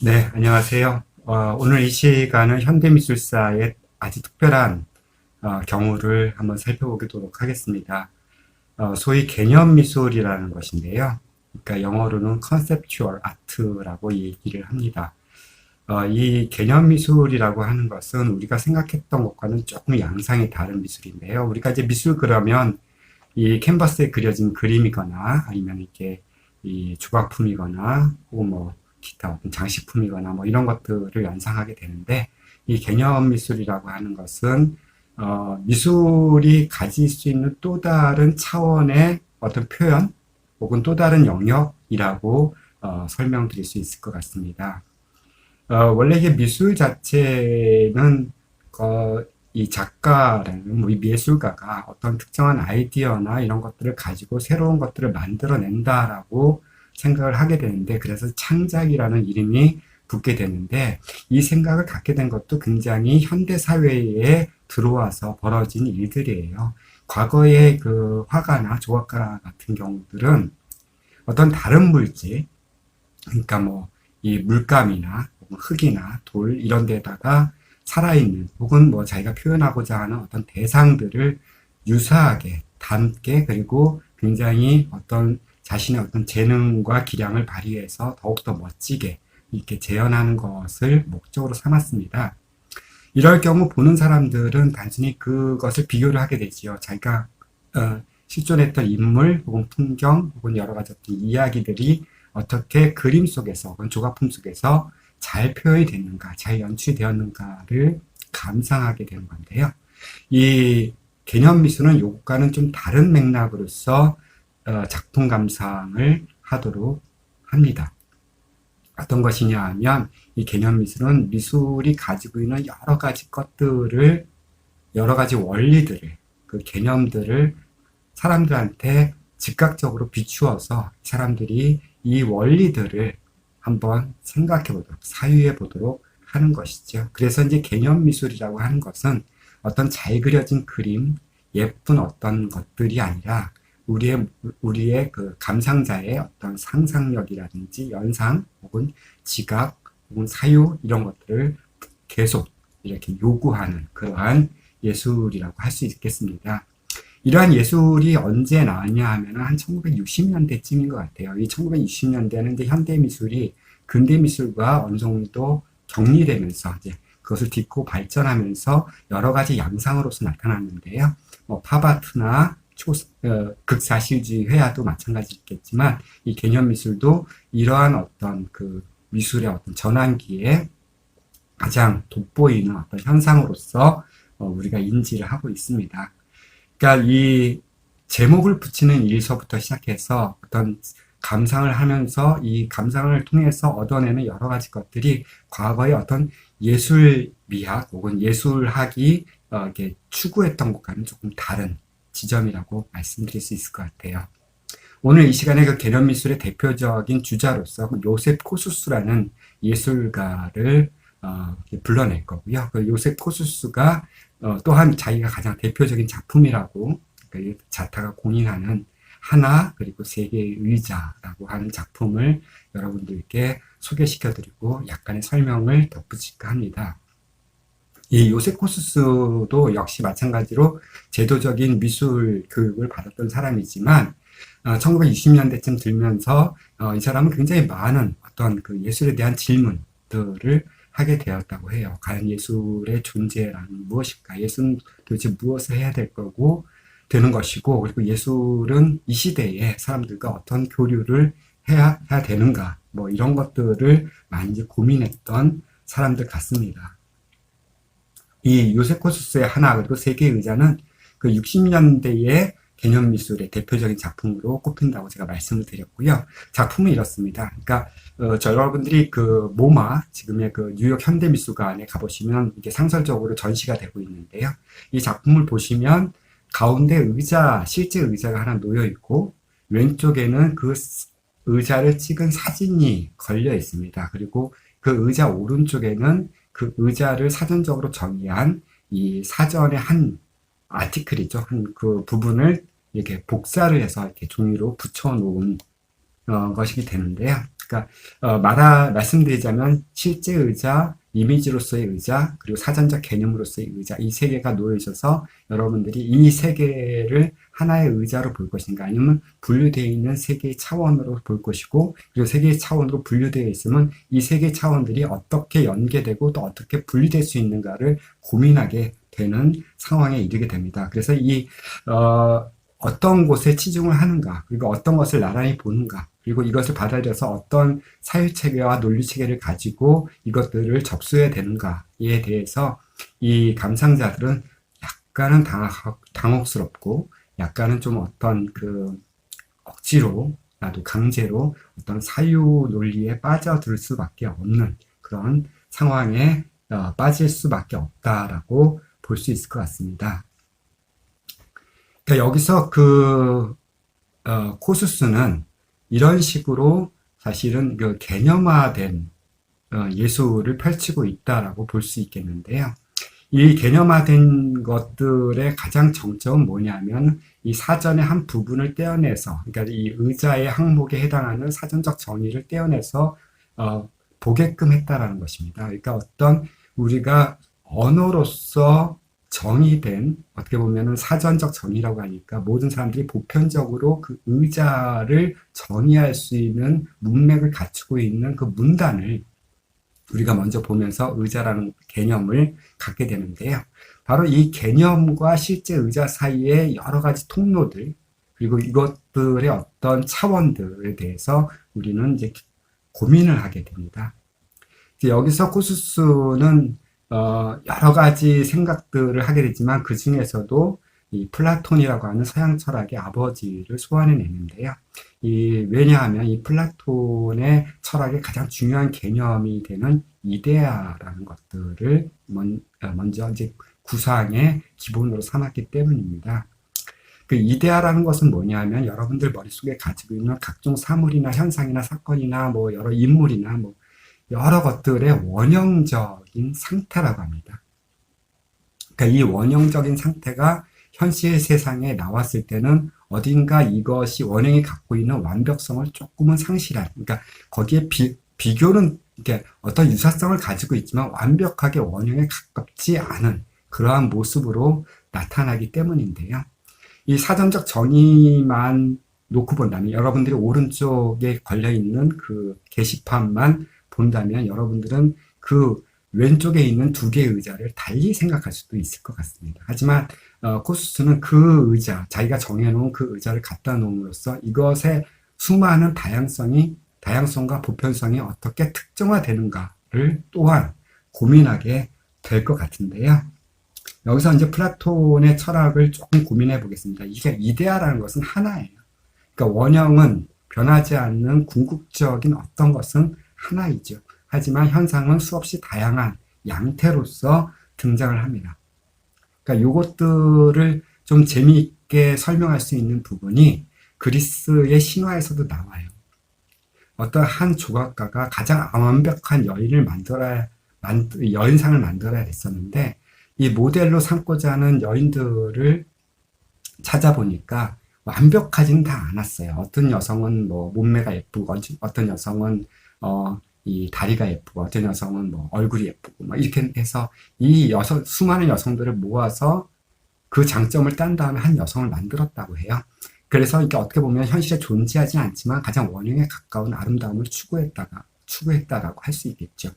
네, 안녕하세요. 오늘 이 시간은 현대미술사의 아주 특별한 경우를 한번 살펴보도록 하겠습니다. 소위 개념미술이라는 것인데요. 그러니까 영어로는 conceptual art라고 얘기를 합니다. 이 개념미술이라고 하는 것은 우리가 생각했던 것과는 조금 양상이 다른 미술인데요. 우리가 이제 미술 그러면 이 캔버스에 그려진 그림이거나 아니면 이렇게 이 조각품이거나 혹은 뭐 기타 어떤 장식품이거나 뭐 이런 것들을 연상하게 되는데 이 개념 미술이라고 하는 것은 미술이 가질 수 있는 또 다른 차원의 어떤 표현 혹은 또 다른 영역이라고 설명드릴 수 있을 것 같습니다. 원래 이게 미술 자체는 이 작가라는 이 미술가가 어떤 특정한 아이디어나 이런 것들을 가지고 새로운 것들을 만들어낸다라고 생각을 하게 되는데 그래서 창작이라는 이름이 붙게 되는데 이 생각을 갖게 된 것도 굉장히 현대 사회에 들어와서 벌어진 일들이에요. 과거의 그 화가나 조각가 같은 경우들은 어떤 다른 물질, 그러니까 뭐 이 물감이나 흙이나 돌 이런 데다가 살아있는 혹은 뭐 자기가 표현하고자 하는 어떤 대상들을 유사하게 담게 그리고 굉장히 어떤 자신의 어떤 재능과 기량을 발휘해서 더욱더 멋지게 이렇게 재현하는 것을 목적으로 삼았습니다. 이럴 경우 보는 사람들은 단순히 그것을 비교를 하게 되지요. 자기가 실존했던 인물 혹은 풍경 혹은 여러 가지 어떤 이야기들이 어떻게 그림 속에서 혹은 조각품 속에서 잘 표현이 됐는가, 잘 연출되었는가를 감상하게 되는 건데요. 이 개념 미술은 요것과는 좀 다른 맥락으로서 작품 감상을 하도록 합니다. 어떤 것이냐 하면 이 개념 미술은 미술이 가지고 있는 여러 가지 것들을 여러 가지 원리들을 그 개념들을 사람들한테 즉각적으로 비추어서 사람들이 이 원리들을 한번 생각해 보도록, 사유해 보도록 하는 것이죠. 그래서 이제 개념 미술이라고 하는 것은 어떤 잘 그려진 그림, 예쁜 어떤 것들이 아니라 우리의 그 감상자의 어떤 상상력이라든지 연상 혹은 지각 혹은 사유 이런 것들을 계속 이렇게 요구하는 그러한 예술이라고 할 수 있겠습니다. 이러한 예술이 언제 나왔냐 하면 한 1960년대쯤인 것 같아요. 이 1960년대는 이제 현대미술이 근대미술과 어느 정도 격리되면서 이제 그것을 딛고 발전하면서 여러 가지 양상으로서 나타났는데요. 뭐 팝아트나 극사실주의 회화도 마찬가지겠지만 이 개념미술도 이러한 어떤 그 미술의 어떤 전환기에 가장 돋보이는 어떤 현상으로서 우리가 인지를 하고 있습니다. 그러니까 이 제목을 붙이는 일서부터 시작해서 어떤 감상을 하면서 이 감상을 통해서 얻어내는 여러 가지 것들이 과거의 어떤 예술 미학 혹은 예술학이 이렇게 추구했던 것과는 조금 다른 지점이라고 말씀드릴 수 있을 것 같아요. 오늘 이 시간에 그 개념 미술의 대표적인 주자로서 요셉 코수스라는 예술가를 불러낼 거고요. 그 요셉 코수스가 또한 자기가 가장 대표적인 작품이라고 그 자타가 공인하는 하나 그리고 세 개의 의자라고 하는 작품을 여러분들께 소개시켜드리고 약간의 설명을 덧붙일까 합니다. 이 요셉 코수스도 역시 마찬가지로 제도적인 미술 교육을 받았던 사람이지만 1960년대쯤 들면서 이 사람은 굉장히 많은 어떤 그 예술에 대한 질문들을 하게 되었다고 해요. 과연 예술의 존재란 무엇일까? 예술은 도대체 무엇을 해야 될 거고 되는 것이고 그리고 예술은 이 시대에 사람들과 어떤 교류를 해야 되는가? 뭐 이런 것들을 많이 고민했던 사람들 같습니다. 이 요세코스의 하나 그리고 세계의 의자는 그 60년대의 개념 미술의 대표적인 작품으로 꼽힌다고 제가 말씀을 드렸고요. 작품은 이렇습니다. 그러니까 여러분들이 그 모마 지금의 그 뉴욕 현대미술관에 가보시면 이게 상설적으로 전시가 되고 있는데요. 이 작품을 보시면 가운데 의자 실제 의자가 하나 놓여 있고 왼쪽에는 그 의자를 찍은 사진이 걸려 있습니다. 그리고 그 의자 오른쪽에는 그 의자를 사전적으로 정의한 이 사전의 한 아티클이죠. 한 그 부분을 이렇게 복사를 해서 이렇게 종이로 붙여 놓은 것이 되는데요. 그러니까 말씀드리자면 실제 의자, 이미지로서의 의자, 그리고 사전적 개념으로서의 의자, 이 세 개가 놓여 있어서 여러분들이 이 세 개를 하나의 의자로 볼 것인가, 아니면 분류되어 있는 세 개의 차원으로 볼 것이고, 그리고 세 개의 차원으로 분류되어 있으면 이 세 개의 차원들이 어떻게 연계되고 또 어떻게 분리될 수 있는가를 고민하게 되는 상황에 이르게 됩니다. 그래서 어떤 곳에 치중을 하는가, 그리고 어떤 것을 나란히 보는가, 그리고 이것을 받아들여서 어떤 사유체계와 논리체계를 가지고 이것들을 접수해야 되는가에 대해서 이 감상자들은 약간은 당혹스럽고, 약간은 좀 어떤 억지로, 나도 강제로 어떤 사유 논리에 빠져들 수밖에 없는 그런 상황에 빠질 수밖에 없다라고 볼 수 있을 것 같습니다. 그러니까 여기서 코수스는 이런 식으로 사실은 개념화된 예술을 펼치고 있다라고 볼 수 있겠는데요. 이 개념화된 것들의 가장 정점은 뭐냐면 이 사전의 한 부분을 떼어내서, 그러니까 이 의자의 항목에 해당하는 사전적 정의를 떼어내서 보게끔 했다라는 것입니다. 그러니까 어떤 우리가 언어로서 정의된, 어떻게 보면은 사전적 정의라고 하니까 모든 사람들이 보편적으로 그 의자를 정의할 수 있는 문맥을 갖추고 있는 그 문단을 우리가 먼저 보면서 의자라는 개념을 갖게 되는데요. 바로 이 개념과 실제 의자 사이의 여러 가지 통로들, 그리고 이것들의 어떤 차원들에 대해서 우리는 이제 고민을 하게 됩니다. 이제 여기서 코수스는 여러 가지 생각들을 하게 되지만 그 중에서도 이 플라톤이라고 하는 서양 철학의 아버지를 소환해내는데요. 왜냐하면 이 플라톤의 철학의 가장 중요한 개념이 되는 이데아라는 것들을 먼저 이제 구상의 기본으로 삼았기 때문입니다. 그 이데아라는 것은 뭐냐면 여러분들 머릿속에 가지고 있는 각종 사물이나 현상이나 사건이나 뭐 여러 인물이나 뭐 여러 것들의 원형적인 상태라고 합니다. 그러니까 이 원형적인 상태가 현실 세상에 나왔을 때는 어딘가 이것이 원형이 갖고 있는 완벽성을 조금은 상실한, 그러니까 거기에 비교는 이렇게 어떤 유사성을 가지고 있지만 완벽하게 원형에 가깝지 않은 그러한 모습으로 나타나기 때문인데요. 이 사전적 정의만 놓고 본다면, 여러분들이 오른쪽에 걸려있는 그 게시판만 본다면 여러분들은 그 왼쪽에 있는 두 개의 의자를 달리 생각할 수도 있을 것 같습니다. 하지만 코수스는 그 의자, 자기가 정해놓은 그 의자를 갖다 놓음으로써 이것의 수많은 다양성과 보편성이 어떻게 특정화되는가를 또한 고민하게 될 것 같은데요. 여기서 이제 플라톤의 철학을 조금 고민해 보겠습니다. 이게 이데아라는 것은 하나예요. 그러니까 원형은 변하지 않는 궁극적인 어떤 것은 하나이죠. 하지만 현상은 수없이 다양한 양태로서 등장을 합니다. 그러니까 요것들을 좀 재미있게 설명할 수 있는 부분이 그리스의 신화에서도 나와요. 어떤 한 조각가가 가장 완벽한 여인상을 만들어야 했었는데, 이 모델로 삼고자 하는 여인들을 찾아보니까 완벽하지는 다 않았어요. 어떤 여성은 뭐 몸매가 예쁘고, 어떤 여성은 이 다리가 예쁘고, 어떤 여성은 뭐 얼굴이 예쁘고, 막 이렇게 해서 이 수많은 여성들을 모아서 그 장점을 딴 다음에 한 여성을 만들었다고 해요. 그래서 이게 어떻게 보면 현실에 존재하지 않지만 가장 원형에 가까운 아름다움을 추구했다라고 할 수 있겠죠.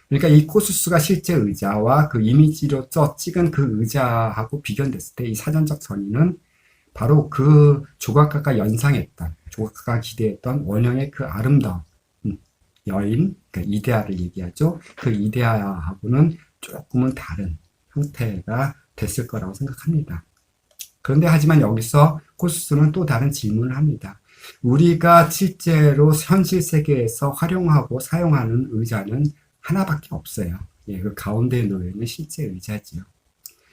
그러니까 이 코수스가 실제 의자와 그 이미지로 찍은 그 의자하고 비견됐을 때 이 사전적 정의는 바로 그 조각가가 기대했던 원형의 그 아름다움, 여인, 그러니까 이데아를 얘기하죠. 그 이데아하고는 조금은 다른 형태가 됐을 거라고 생각합니다. 그런데 하지만 여기서 코수스는 또 다른 질문을 합니다. 우리가 실제로 현실 세계에서 활용하고 사용하는 의자는 하나밖에 없어요. 그 가운데에 놓여 있는 실제 의자지요.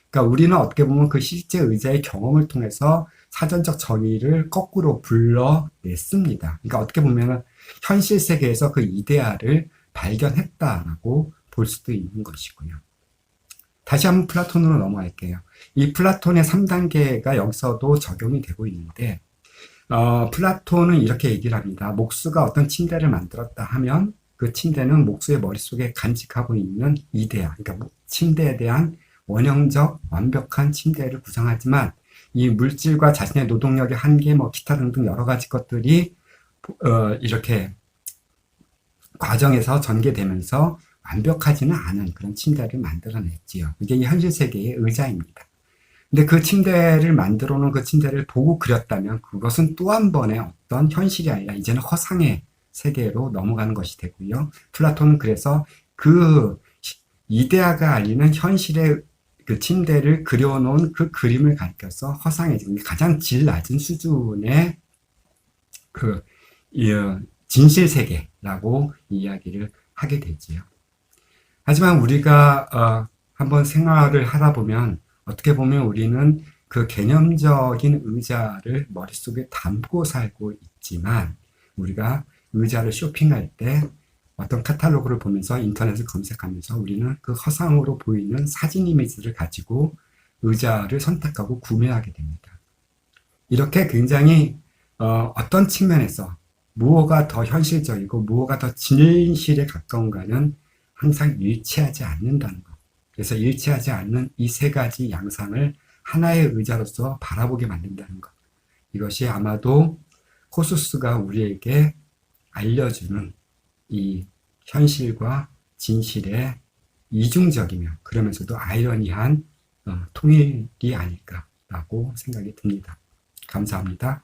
그러니까 우리는 어떻게 보면 그 실제 의자의 경험을 통해서 사전적 정의를 거꾸로 불러냈습니다. 그러니까 어떻게 보면 현실 세계에서 그 이데아를 발견했다라고 볼 수도 있는 것이고요. 다시 한번 플라톤으로 넘어갈게요. 이 플라톤의 3단계가 여기서도 적용이 되고 있는데, 플라톤은 이렇게 얘기를 합니다. 목수가 어떤 침대를 만들었다 하면 그 침대는 목수의 머릿속에 간직하고 있는 이데아, 그러니까 침대에 대한 원형적 완벽한 침대를 구성하지만 이 물질과 자신의 노동력의 한계, 뭐 기타 등등 여러 가지 것들이 이렇게 과정에서 전개되면서 완벽하지는 않은 그런 침대를 만들어냈지요. 이게 이 현실 세계의 의자입니다. 근데 그 침대를 만들어 놓은 그 침대를 보고 그렸다면 그것은 또 한 번의 어떤 현실이 아니라 이제는 허상의 세계로 넘어가는 것이 되고요. 플라톤은 그래서 그 이데아가 알리는 현실의 그 침대를 그려놓은 그 그림을 가리켜서 허상의 가장 질 낮은 수준의 그 진실 세계라고 이야기를 하게 되지요. 하지만 우리가 한번 생활을 하다 보면 어떻게 보면 우리는 그 개념적인 의자를 머릿속에 담고 살고 있지만 우리가 의자를 쇼핑할 때 어떤 카탈로그를 보면서 인터넷을 검색하면서 우리는 그 허상으로 보이는 사진 이미지를 가지고 의자를 선택하고 구매하게 됩니다. 이렇게 굉장히 어떤 측면에서 무엇가 더 현실적이고 무엇가 더 진실에 가까운가는 항상 일치하지 않는다는 것. 그래서 일치하지 않는 이 세 가지 양상을 하나의 의자로서 바라보게 만든다는 것. 이것이 아마도 호수스가 우리에게 알려주는 이 현실과 진실의 이중적이며 그러면서도 아이러니한 통일이 아닐까라고 생각이 듭니다. 감사합니다.